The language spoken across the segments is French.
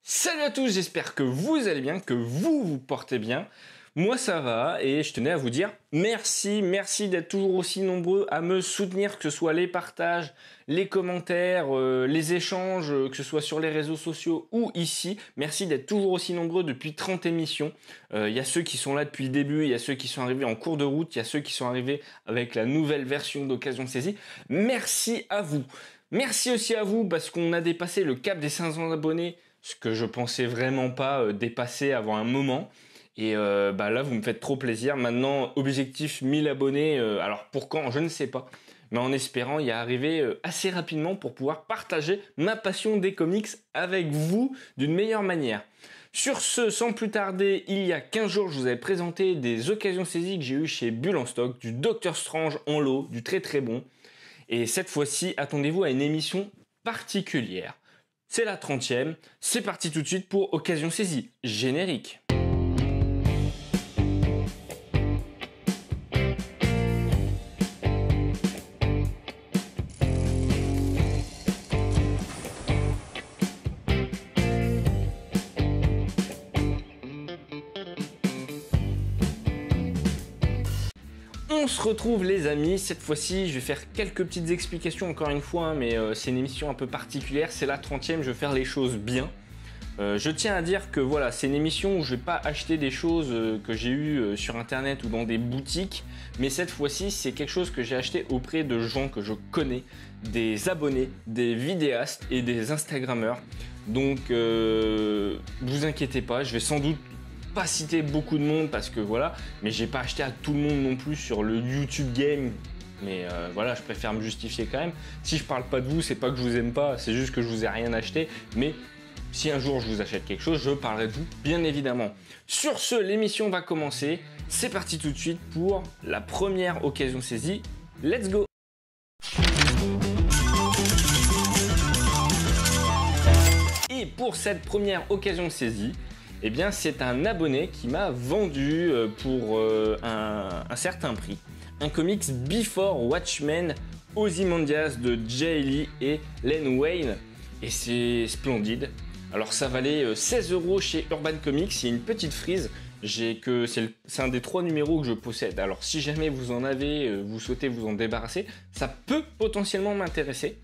Salut à tous, j'espère que vous allez bien, que vous vous portez bien. Moi ça va et je tenais à vous dire merci d'être toujours aussi nombreux à me soutenir, que ce soit les partages, les commentaires, les échanges, que ce soit sur les réseaux sociaux ou ici. Merci d'être toujours aussi nombreux depuis 30 émissions. Il y a ceux qui sont là depuis le début, il y a ceux qui sont arrivés en cours de route, il y a ceux qui sont arrivés avec la nouvelle version d'Occasion Saisie. Merci à vous. Merci aussi à vous parce qu'on a dépassé le cap des 500 abonnés, ce que je pensais vraiment pas dépasser avant un moment. Et là, vous me faites trop plaisir. Maintenant, objectif 1000 abonnés. Alors pour quand, je ne sais pas. Mais en espérant y arriver assez rapidement pour pouvoir partager ma passion des comics avec vous d'une meilleure manière. Sur ce, sans plus tarder, il y a 15 jours, je vous avais présenté des occasions saisies que j'ai eues chez Bulle en stock, du Doctor Strange en lot, du très très bon. Et cette fois-ci, attendez-vous à une émission particulière. C'est la 30e, c'est parti tout de suite pour Occasion Saisie, générique. On se retrouve les amis, cette fois-ci je vais faire quelques petites explications encore une fois, mais c'est une émission un peu particulière, c'est la 30e, je vais faire les choses bien. Je tiens à dire que voilà, c'est une émission où je vais pas acheter des choses que j'ai eues sur internet ou dans des boutiques, mais cette fois-ci c'est quelque chose que j'ai acheté auprès de gens que je connais, des abonnés, des vidéastes et des instagrammeurs. Donc vous inquiétez pas, je vais sans doute pas citer beaucoup de monde parce que voilà, mais j'ai pas acheté à tout le monde non plus sur le YouTube Game. Mais voilà, je préfère me justifier quand même. Si je parle pas de vous, c'est pas que je vous aime pas, c'est juste que je vous ai rien acheté. Mais si un jour je vous achète quelque chose, je parlerai de vous, bien évidemment. Sur ce, l'émission va commencer. C'est parti tout de suite pour la première occasion saisie. Let's go! Et pour cette première occasion saisie, eh bien, c'est un abonné qui m'a vendu pour un certain prix un comics Before Watchmen Ozymandias de Jay Lee et Len Wein. Et c'est splendide. Alors ça valait 16 € chez Urban Comics. Il y a une petite frise. C'est un des 3 numéros que je possède. Alors si jamais vous en avez, vous souhaitez vous en débarrasser, ça peut potentiellement m'intéresser.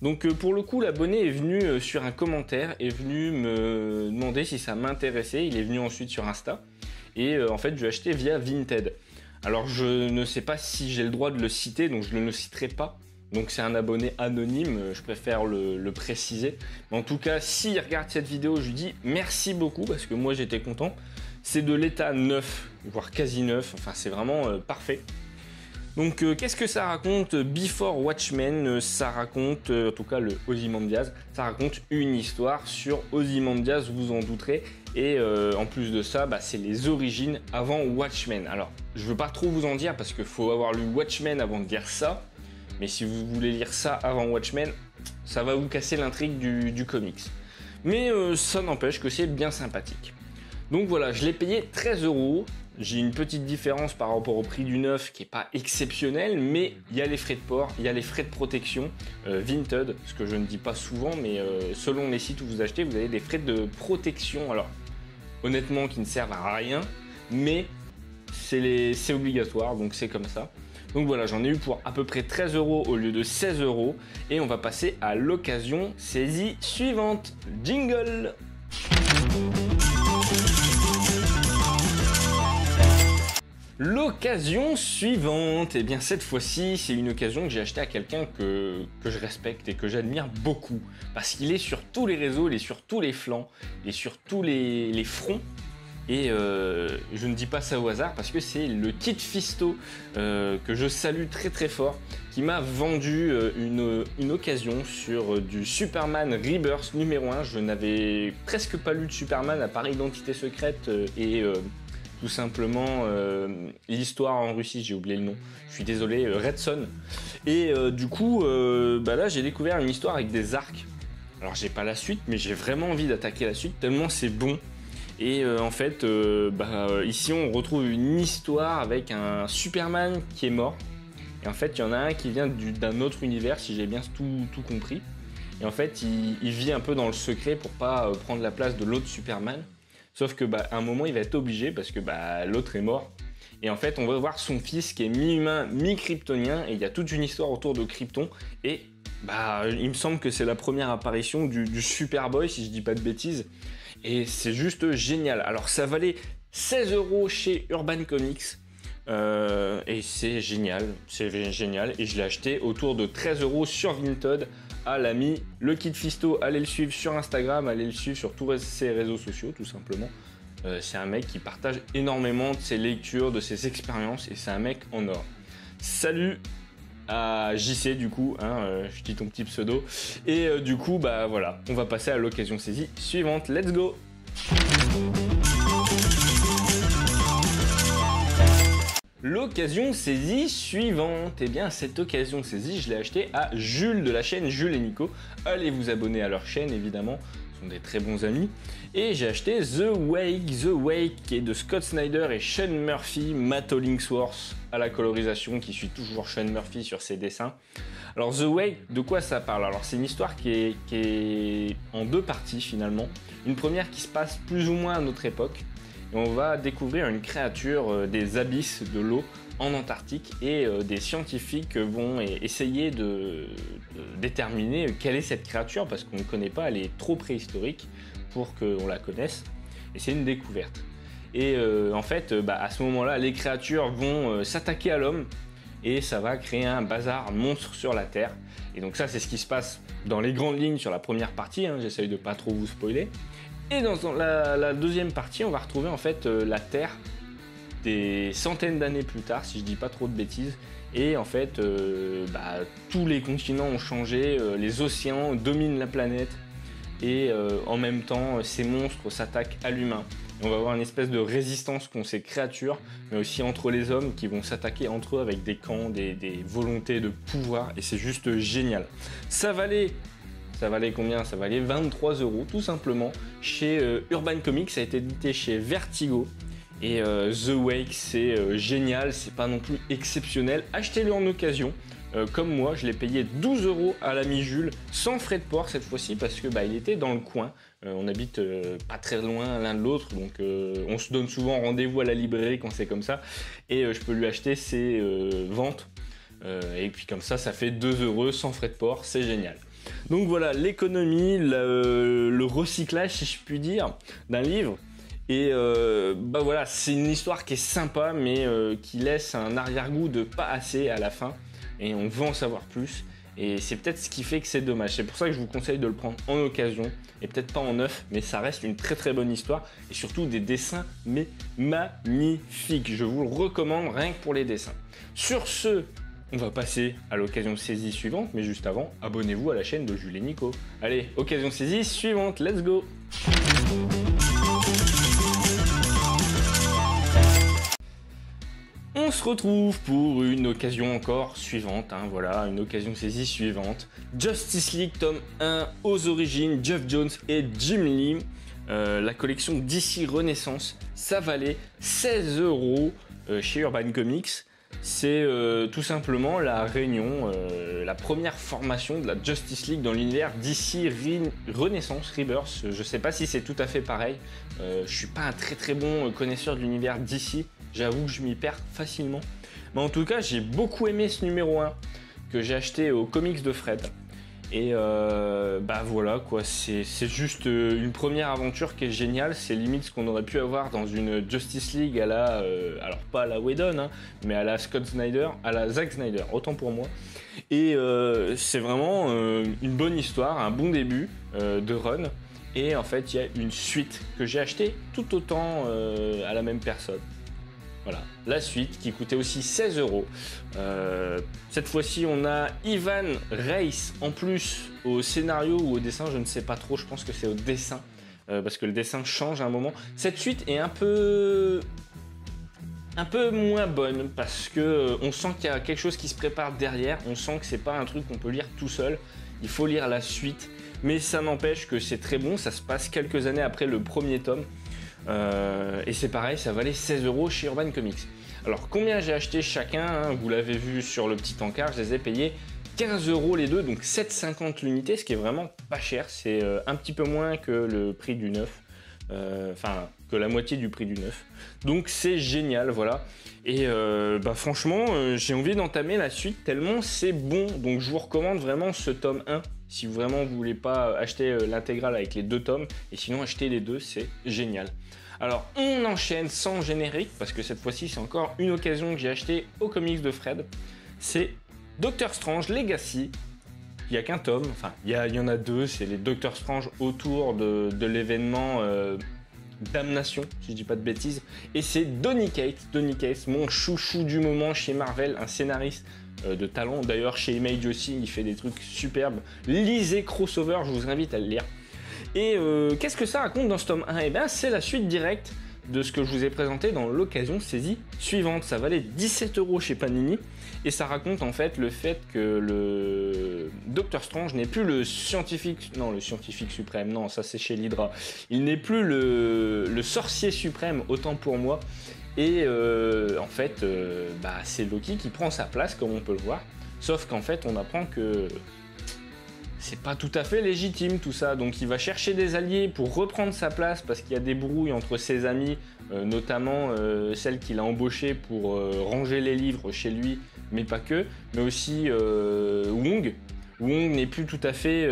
Donc pour le coup, l'abonné est venu sur un commentaire, est venu me demander si ça m'intéressait. Il est venu ensuite sur Insta et en fait je l'ai acheté via Vinted. Alors je ne sais pas si j'ai le droit de le citer, donc je ne le citerai pas. Donc c'est un abonné anonyme, je préfère le préciser. Mais en tout cas, s'il regarde cette vidéo, je lui dis merci beaucoup parce que moi j'étais content. C'est de l'état neuf, voire quasi neuf, enfin c'est vraiment parfait. Donc qu'est-ce que ça raconte Before Watchmen? Ça raconte, en tout cas le Ozymandias, ça raconte une histoire sur Ozymandias, vous en douterez. Et en plus de ça, c'est les origines avant Watchmen. Alors, je veux pas trop vous en dire parce qu'il faut avoir lu Watchmen avant de dire ça. Mais si vous voulez lire ça avant Watchmen, ça va vous casser l'intrigue du comics. Mais ça n'empêche que c'est bien sympathique. Donc voilà, je l'ai payé 13 €. J'ai une petite différence par rapport au prix du neuf qui n'est pas exceptionnel, mais il y a les frais de port, il y a les frais de protection Vinted, ce que je ne dis pas souvent, mais selon les sites où vous achetez, vous avez des frais de protection. Alors, honnêtement, qui ne servent à rien, mais c'est obligatoire, donc c'est comme ça. Donc voilà, j'en ai eu pour à peu près 13 € au lieu de 16 €, et on va passer à l'occasion saisie suivante. Jingle! L'occasion suivante, et bien cette fois-ci, c'est une occasion que j'ai achetée à quelqu'un que je respecte et que j'admire beaucoup. Parce qu'il est sur tous les réseaux, il est sur tous les flancs, il est sur tous les fronts. Et je ne dis pas ça au hasard parce que c'est le Kit Fisto que je salue très très fort, qui m'a vendu une occasion sur du Superman Rebirth numéro 1. Je n'avais presque pas lu de Superman à part Identité Secrète et tout simplement l'histoire en Russie, j'ai oublié le nom, je suis désolé, Red Son. Et du coup, là j'ai découvert une histoire avec des arcs. Alors j'ai pas la suite, mais j'ai vraiment envie d'attaquer la suite tellement c'est bon. Et en fait, ici on retrouve une histoire avec un Superman qui est mort. Et en fait, il y en a un qui vient d'un autre univers, si j'ai bien tout compris. Et en fait, il vit un peu dans le secret pour pas prendre la place de l'autre Superman. Sauf que à un moment, il va être obligé parce que l'autre est mort. Et en fait, on va voir son fils qui est mi-humain, mi-kryptonien. Et il y a toute une histoire autour de Krypton. Et il me semble que c'est la première apparition du Superboy, si je dis pas de bêtises. Et c'est juste génial. Alors, ça valait 16 € chez Urban Comics. Et c'est génial. Et je l'ai acheté autour de 13 € sur Vinted à l'ami Le Kid Fisto. Allez le suivre sur Instagram, allez le suivre sur tous ses réseaux sociaux, tout simplement. C'est un mec qui partage énormément de ses lectures, de ses expériences, et c'est un mec en or. Salut à JC du coup, je dis ton petit pseudo. Et du coup, voilà, on va passer à l'occasion saisie suivante. Let's go! L'occasion saisie suivante, et bien cette occasion saisie, je l'ai achetée à Jules de la chaîne Jules et Nico. Allez vous abonner à leur chaîne évidemment, ce sont des très bons amis. Et j'ai acheté The Wake qui est de Scott Snyder et Sean Murphy, Matt Hollingsworth à la colorisation qui suit toujours Sean Murphy sur ses dessins. Alors The Wake, de quoi ça parle? Alors c'est une histoire qui est en deux parties finalement. Une première qui se passe plus ou moins à notre époque. Et on va découvrir une créature des abysses de l'eau en Antarctique et des scientifiques vont essayer de déterminer quelle est cette créature parce qu'on ne connaît pas, elle est trop préhistorique pour qu'on la connaisse et c'est une découverte. Et en fait, à ce moment-là, les créatures vont s'attaquer à l'homme et ça va créer un bazar monstre sur la Terre. Et donc ça, c'est ce qui se passe dans les grandes lignes sur la première partie, j'essaye de pas trop vous spoiler. Et dans la deuxième partie, on va retrouver en fait la Terre des centaines d'années plus tard, si je dis pas trop de bêtises. Et en fait, tous les continents ont changé, les océans dominent la planète. Et en même temps, ces monstres s'attaquent à l'humain. On va avoir une espèce de résistance contre ces créatures, mais aussi entre les hommes qui vont s'attaquer entre eux avec des camps, des volontés de pouvoir. Et c'est juste génial. Ça valait combien? Ça valait 23 € tout simplement chez Urban Comics. Ça a été édité chez Vertigo. Et The Wake, c'est génial, c'est pas non plus exceptionnel. Achetez-le en occasion. Comme moi, je l'ai payé 12 € à l'ami Jules, sans frais de port cette fois-ci, parce que il était dans le coin. On habite pas très loin l'un de l'autre, donc on se donne souvent rendez-vous à la librairie quand c'est comme ça. Et je peux lui acheter ses ventes. Et puis comme ça fait 2 € sans frais de port, c'est génial. Donc voilà, l'économie, le recyclage, si je puis dire, d'un livre. Et voilà, c'est une histoire qui est sympa, mais qui laisse un arrière-goût de pas assez à la fin. Et on veut en savoir plus. Et c'est peut-être ce qui fait que c'est dommage. C'est pour ça que je vous conseille de le prendre en occasion. Et peut-être pas en neuf, mais ça reste une très très bonne histoire. Et surtout des dessins, mais magnifiques. Je vous le recommande rien que pour les dessins. Sur ce, on va passer à l'occasion saisie suivante. Mais juste avant, abonnez-vous à la chaîne de Jules et Nico. Allez, occasion saisie suivante, let's go! On se retrouve pour une occasion encore suivante, voilà, une occasion saisie suivante. Justice League tome 1 aux origines, Geoff Johns et Jim Lee, la collection DC Renaissance, ça valait 16 € chez Urban Comics. C'est tout simplement la réunion, la première formation de la Justice League dans l'univers DC Renaissance Rebirth. Je sais pas si c'est tout à fait pareil, je suis pas un très très bon connaisseur de l'univers DC. J'avoue que je m'y perds facilement. Mais en tout cas, j'ai beaucoup aimé ce numéro 1 que j'ai acheté au Comics de Fred. Et voilà quoi, c'est juste une première aventure qui est géniale. C'est limite ce qu'on aurait pu avoir dans une Justice League à la, alors pas à la Whedon, mais à la Scott Snyder, à la Zack Snyder, autant pour moi. Et c'est vraiment une bonne histoire, un bon début de run. Et en fait, il y a une suite que j'ai achetée tout autant à la même personne. Voilà, la suite qui coûtait aussi 16 €. Cette fois-ci, on a Ivan Reis en plus au scénario ou au dessin, je ne sais pas trop, je pense que c'est au dessin, parce que le dessin change à un moment. Cette suite est un peu moins bonne parce que on sent qu'il y a quelque chose qui se prépare derrière, on sent que c'est pas un truc qu'on peut lire tout seul, il faut lire la suite, mais ça n'empêche que c'est très bon, ça se passe quelques années après le premier tome. Et c'est pareil, ça valait 16 € chez Urban Comics. Alors combien j'ai acheté chacun, vous l'avez vu sur le petit encart, je les ai payés 15 € les deux, donc 7,50 l'unité, ce qui est vraiment pas cher. C'est un petit peu moins que le prix du neuf, enfin que la moitié du prix du neuf. Donc c'est génial, voilà. Et franchement, j'ai envie d'entamer la suite tellement c'est bon. Donc je vous recommande vraiment ce tome 1 si vraiment vous voulez pas acheter l'intégrale avec les 2 tomes. Et sinon achetez les 2, c'est génial. Alors on enchaîne sans générique parce que cette fois-ci c'est encore une occasion que j'ai acheté au comics de Fred. C'est Doctor Strange Legacy. Il n'y a qu'un tome, enfin il y en a 2, c'est les Doctor Strange autour de l'événement Damnation, si je dis pas de bêtises. Et c'est Donny Cates, mon chouchou du moment chez Marvel, un scénariste de talent. D'ailleurs chez Image aussi, il fait des trucs superbes. Lisez Crossover, je vous invite à le lire. Et qu'est-ce que ça raconte dans ce tome 1? Eh bien c'est la suite directe de ce que je vous ai présenté dans l'occasion saisie suivante. Ça valait 17 € chez Panini et ça raconte en fait le fait que le Docteur Strange n'est plus le scientifique suprême, non ça c'est chez l'Hydra, il n'est plus le sorcier suprême autant pour moi et en fait c'est Loki qui prend sa place comme on peut le voir, sauf qu'en fait on apprend que c'est pas tout à fait légitime tout ça, donc il va chercher des alliés pour reprendre sa place parce qu'il y a des brouilles entre ses amis, notamment celle qu'il a embauchée pour ranger les livres chez lui, mais pas que, mais aussi Wong. Wong n'est plus tout à fait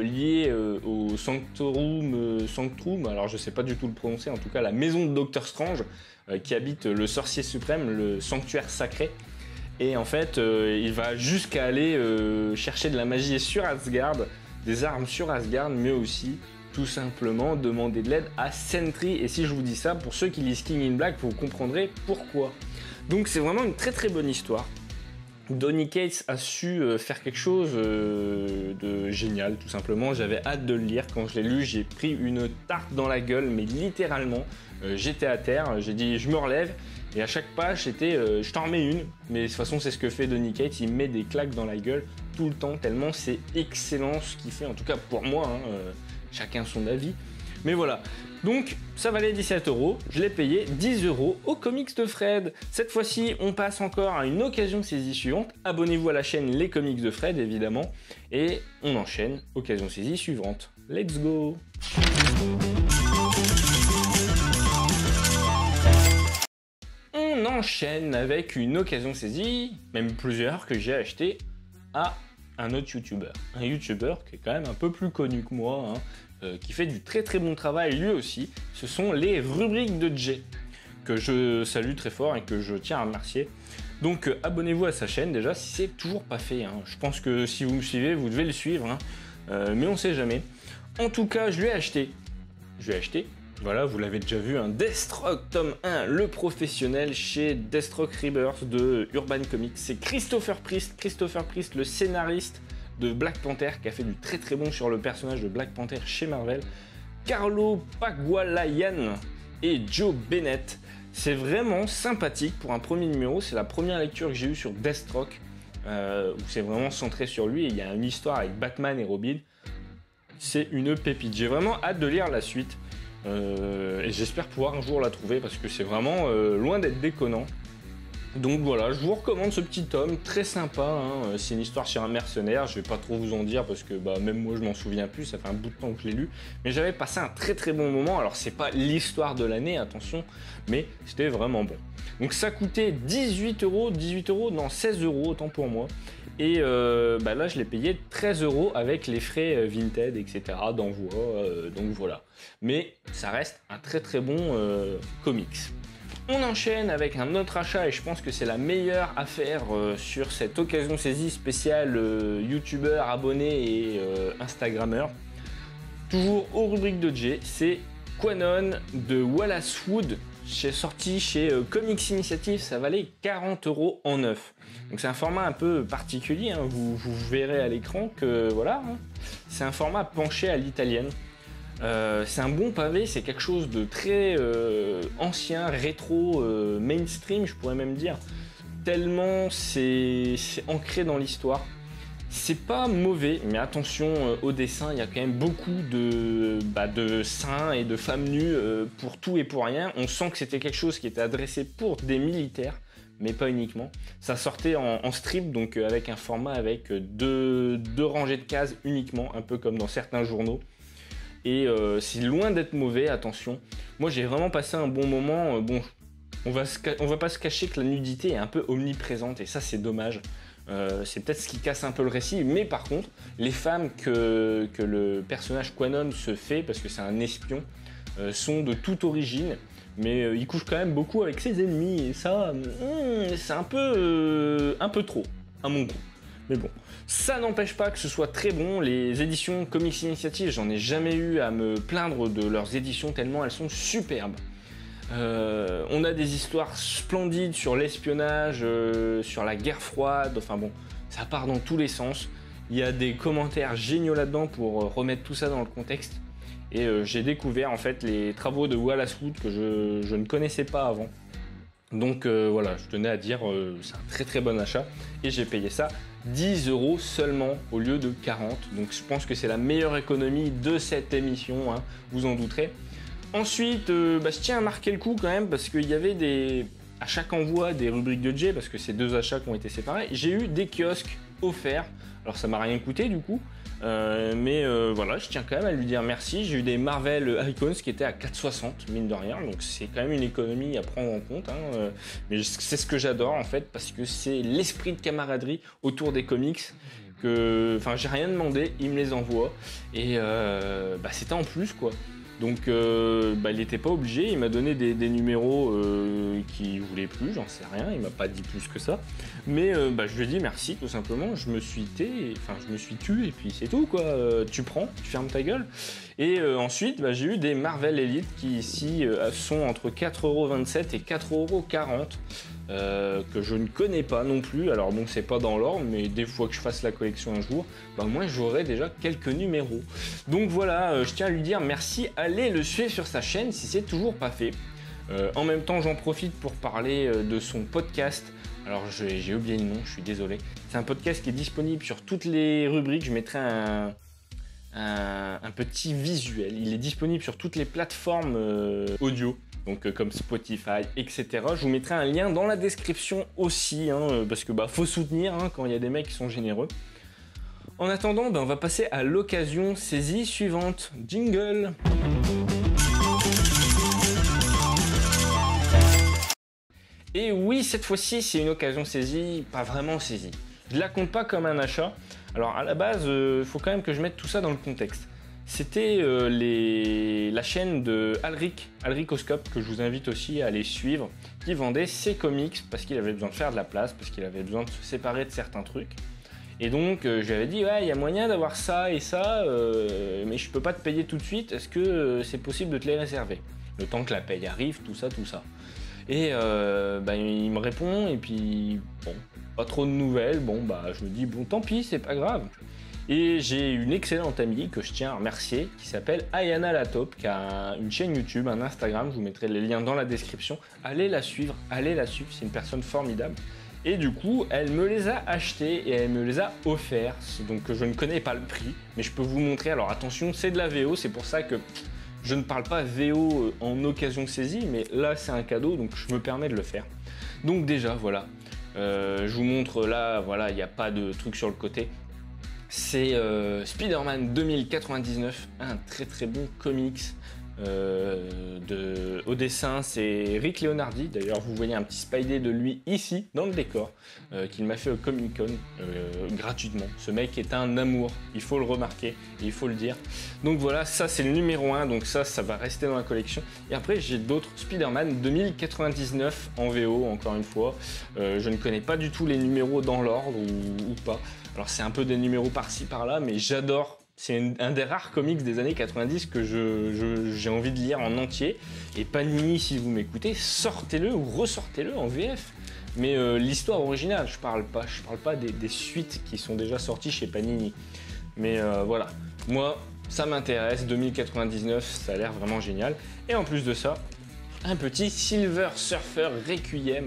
lié au Sanctrum, alors je sais pas du tout le prononcer, en tout cas la maison de Doctor Strange qui habite le sorcier suprême, le sanctuaire sacré. Et en fait, il va jusqu'à aller chercher de la magie sur Asgard, des armes sur Asgard, mais aussi, tout simplement, demander de l'aide à Sentry. Et si je vous dis ça, pour ceux qui lisent King in Black, vous comprendrez pourquoi. Donc c'est vraiment une très très bonne histoire. Donny Cates a su faire quelque chose de génial, tout simplement. J'avais hâte de le lire. Quand je l'ai lu, j'ai pris une tarte dans la gueule, mais littéralement. J'étais à terre, j'ai dit je me relève. Et à chaque page, c'était je t'en remets une. Mais de toute façon, c'est ce que fait Donny Cates. Il met des claques dans la gueule tout le temps, tellement c'est excellent ce qu'il fait. En tout cas pour moi, chacun son avis. Mais voilà. Donc ça valait 17 €. Je l'ai payé 10 € au comics de Fred. Cette fois-ci, on passe encore à une occasion saisie suivante. Abonnez-vous à la chaîne Les Comics de Fred, évidemment. Et on enchaîne, occasion saisie suivante. Let's go! On enchaîne avec une occasion saisie, même plusieurs, que j'ai acheté à un autre youtubeur. Un youtubeur qui est quand même un peu plus connu que moi, qui fait du très très bon travail lui aussi. Ce sont les rubriques de Jay, que je salue très fort et que je tiens à remercier. Donc abonnez-vous à sa chaîne déjà si c'est toujours pas fait. Je pense que si vous me suivez, vous devez le suivre, mais on sait jamais. En tout cas, je lui ai acheté. Voilà, vous l'avez déjà vu, un Deathstroke tome 1, le professionnel chez Deathstroke Rebirth de Urban Comics. C'est Christopher Priest, le scénariste de Black Panther, qui a fait du très très bon sur le personnage de Black Panther chez Marvel. Carlo Pagualayan et Joe Bennett. C'est vraiment sympathique pour un premier numéro, c'est la première lecture que j'ai eue sur Deathstroke, où c'est vraiment centré sur lui, et il y a une histoire avec Batman et Robin. C'est une pépite, j'ai vraiment hâte de lire la suite. Et j'espère pouvoir un jour la trouver parce que c'est vraiment loin d'être déconnant. Donc voilà, je vous recommande ce petit tome, très sympa, c'est une histoire sur un mercenaire, je vais pas trop vous en dire parce que même moi je m'en souviens plus, ça fait un bout de temps que je l'ai lu, mais j'avais passé un très très bon moment. Alors c'est pas l'histoire de l'année, attention, mais c'était vraiment bon. Donc ça coûtait 18 €, non 16 € autant pour moi. Et là je l'ai payé 13 € avec les frais Vinted, etc. d'envoi, donc voilà. Mais ça reste un très très bon comics. On enchaîne avec un autre achat et je pense que c'est la meilleure affaire sur cette occasion saisie spéciale youtubeur, abonné et instagrammeur. Toujours aux rubriques de Jay, c'est Quanon de Wallace Wood. C'est sorti chez Comics Initiative, ça valait 40 € en neuf. Donc c'est un format un peu particulier, vous verrez à l'écran que voilà, c'est un format penché à l'italienne. C'est un bon pavé, c'est quelque chose de très ancien, rétro, mainstream, je pourrais même dire, tellement c'est ancré dans l'histoire. C'est pas mauvais, mais attention au dessin, il y a quand même beaucoup de seins et de femmes nues pour tout et pour rien. On sent que c'était quelque chose qui était adressé pour des militaires, mais pas uniquement. Ça sortait en strip, donc avec un format avec deux rangées de cases uniquement, un peu comme dans certains journaux. Et c'est loin d'être mauvais, attention. Moi j'ai vraiment passé un bon moment. Bon, on va pas se cacher que la nudité est un peu omniprésente et ça c'est dommage. C'est peut-être ce qui casse un peu le récit, mais par contre, les femmes que le personnage Quanon se fait, parce que c'est un espion, sont de toute origine, mais il couche quand même beaucoup avec ses ennemis, et ça, c'est un peu trop, à mon goût. Mais bon, ça n'empêche pas que ce soit très bon. Les éditions Comics Initiative, j'en ai jamais eu à me plaindre de leurs éditions, tellement elles sont superbes. On a des histoires splendides sur l'espionnage, sur la guerre froide, enfin bon, ça part dans tous les sens. Il y a des commentaires géniaux là-dedans pour remettre tout ça dans le contexte. Et j'ai découvert en fait les travaux de Wallace Wood que je ne connaissais pas avant. Donc voilà, je tenais à dire, c'est un très très bon achat. Et j'ai payé ça 10 € seulement au lieu de 40. Donc je pense que c'est la meilleure économie de cette émission, hein, vous en douterez. Ensuite, je tiens à marquer le coup quand même parce qu'il y avait à chaque envoi des rubriques de Jay, parce que c'est 2 achats qui ont été séparés, j'ai eu des kiosques offerts. Alors ça m'a rien coûté du coup, mais voilà, je tiens quand même à lui dire merci. J'ai eu des Marvel Icons qui étaient à 4,60 mine de rien, donc c'est quand même une économie à prendre en compte, hein, mais c'est ce que j'adore en fait, parce que c'est l'esprit de camaraderie autour des comics. J'ai rien demandé, il me les envoie et c'était en plus quoi. Donc il n'était pas obligé, il m'a donné des numéros qu'il voulait plus, j'en sais rien, il m'a pas dit plus que ça. Mais je lui ai dit merci tout simplement, je me suis tu et puis c'est tout quoi, tu prends, tu fermes ta gueule. Et ensuite j'ai eu des Marvel Elite qui ici sont entre 4,27 € et 4,40 €. Que je ne connais pas non plus, alors bon c'est pas dans l'ordre, mais des fois que je fasse la collection un jour, moi j'aurai déjà quelques numéros. Donc voilà, je tiens à lui dire merci, allez le suivre sur sa chaîne si c'est toujours pas fait. En même temps j'en profite pour parler de son podcast. Alors j'ai oublié le nom, je suis désolé. C'est un podcast qui est disponible sur toutes les rubriques, je mettrai un petit visuel. Il est disponible sur toutes les plateformes audio. Donc comme Spotify, etc. Je vous mettrai un lien dans la description aussi, hein, parce que faut soutenir hein, quand il y a des mecs qui sont généreux. En attendant, on va passer à l'occasion saisie suivante. Jingle. Et oui, cette fois-ci, c'est une occasion saisie, pas vraiment saisie. Je la compte pas comme un achat. Alors à la base, faut quand même que je mette tout ça dans le contexte. C'était la chaîne de Alricoscope, que je vous invite aussi à aller suivre, qui vendait ses comics parce qu'il avait besoin de faire de la place, parce qu'il avait besoin de se séparer de certains trucs. Et donc je lui avais dit ouais, il y a moyen d'avoir ça et ça, mais je peux pas te payer tout de suite, est-ce que c'est possible de te les réserver? Le temps que la paye arrive, tout ça. Et il me répond et puis bon, pas trop de nouvelles, je me dis bon tant pis, c'est pas grave. Et j'ai une excellente amie que je tiens à remercier qui s'appelle Ayana Lataupe, qui a une chaîne YouTube, un Instagram, je vous mettrai les liens dans la description. Allez la suivre, c'est une personne formidable. Et du coup, elle me les a achetés et elle me les a offerts. Donc je ne connais pas le prix, mais je peux vous montrer. Alors attention, c'est de la VO, c'est pour ça que je ne parle pas VO en occasion saisie, mais là c'est un cadeau, donc je me permets de le faire. Donc déjà, voilà. Je vous montre là, voilà, il n'y a pas de truc sur le côté. C'est Spider-Man 2099, un très très bon comics. Au dessin, c'est Rick Leonardi. D'ailleurs, vous voyez un petit Spidey de lui ici, dans le décor, qu'il m'a fait au Comic Con gratuitement. Ce mec est un amour, il faut le remarquer, et il faut le dire. Donc voilà, ça c'est le numéro 1, donc ça va rester dans la collection. Et après, j'ai d'autres Spider-Man 2099 en VO, encore une fois. Je ne connais pas du tout les numéros dans l'ordre ou pas. Alors c'est un peu des numéros par-ci par-là, mais j'adore. C'est un des rares comics des années 90 que j'ai envie de lire en entier. Et Panini, si vous m'écoutez, sortez-le ou ressortez-le en VF. Mais l'histoire originale, je parle pas des suites qui sont déjà sorties chez Panini. Mais voilà, moi, ça m'intéresse. 2099, ça a l'air vraiment génial. Et en plus de ça, un petit Silver Surfer Requiem.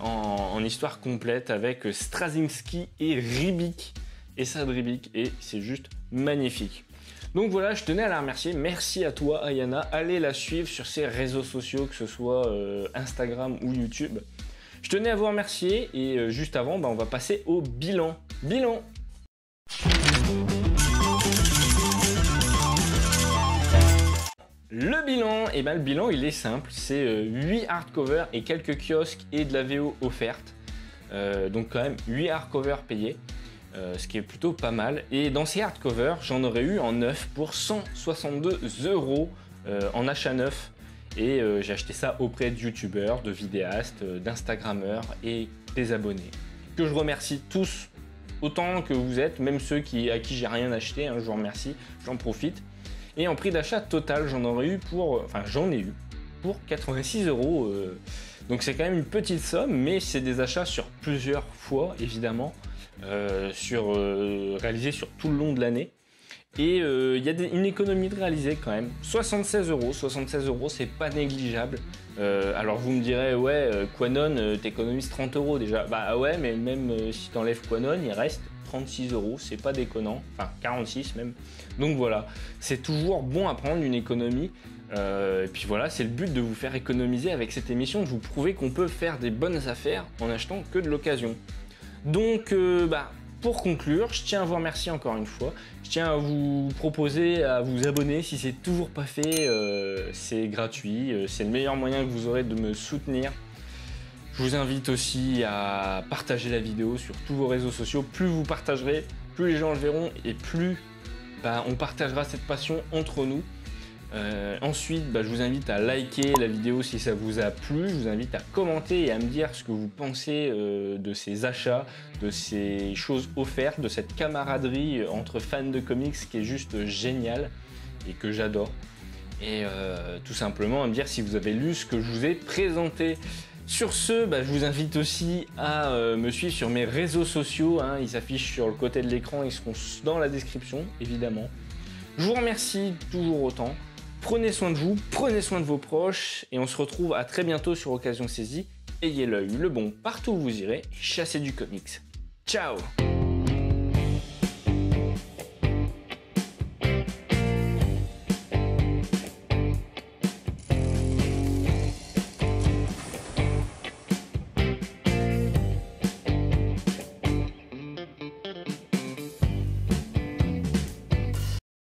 En histoire complète avec Straczynski et Ribic et Sadribic, et c'est juste magnifique. Donc voilà, je tenais à la remercier. Merci à toi Ayana, allez la suivre sur ses réseaux sociaux, que ce soit Instagram ou YouTube. Je tenais à vous remercier et juste avant, on va passer au bilan. Bilan! Le bilan, le bilan il est simple, c'est 8 hardcovers et quelques kiosques et de la VO offerte. Donc quand même 8 hardcovers payés, ce qui est plutôt pas mal. Et dans ces hardcovers, j'en aurais eu en neuf pour 162 € en achat neuf. Et j'ai acheté ça auprès de youtubeurs, de vidéastes, d'instagrammeurs et des abonnés. Que je remercie tous autant que vous êtes, même ceux à qui j'ai rien acheté, hein, je vous remercie, j'en profite. Et en prix d'achat total, j'en ai eu pour 86 €. Donc c'est quand même une petite somme, mais c'est des achats sur plusieurs fois, évidemment, réalisés sur tout le long de l'année. Et il y a une économie de réaliser quand même. 76 €, 76 €, c'est pas négligeable. Alors vous me direz, ouais, Quanon, t'économises 30 € déjà. Bah ouais, mais même si t'enlèves Quanon, il reste 36 €, c'est pas déconnant, enfin 46 même. Donc voilà, c'est toujours bon à prendre une économie. Et puis voilà, c'est le but de vous faire économiser avec cette émission, de vous prouver qu'on peut faire des bonnes affaires en achetant que de l'occasion. Donc pour conclure, je tiens à vous remercier encore une fois. Je tiens à vous proposer à vous abonner si c'est toujours pas fait. C'est gratuit, c'est le meilleur moyen que vous aurez de me soutenir. Je vous invite aussi à partager la vidéo sur tous vos réseaux sociaux. Plus vous partagerez, plus les gens le verront et plus on partagera cette passion entre nous. Ensuite, je vous invite à liker la vidéo si ça vous a plu. Je vous invite à commenter et à me dire ce que vous pensez de ces achats, de ces choses offertes, de cette camaraderie entre fans de comics qui est juste géniale et que j'adore. Et tout simplement à me dire si vous avez lu ce que je vous ai présenté. Sur ce, je vous invite aussi à me suivre sur mes réseaux sociaux. Hein, ils s'affichent sur le côté de l'écran, ils seront dans la description, évidemment. Je vous remercie toujours autant. Prenez soin de vous, prenez soin de vos proches et on se retrouve à très bientôt sur Occasion Saisie. Ayez l'œil le bon partout où vous irez et chassez du comics. Ciao!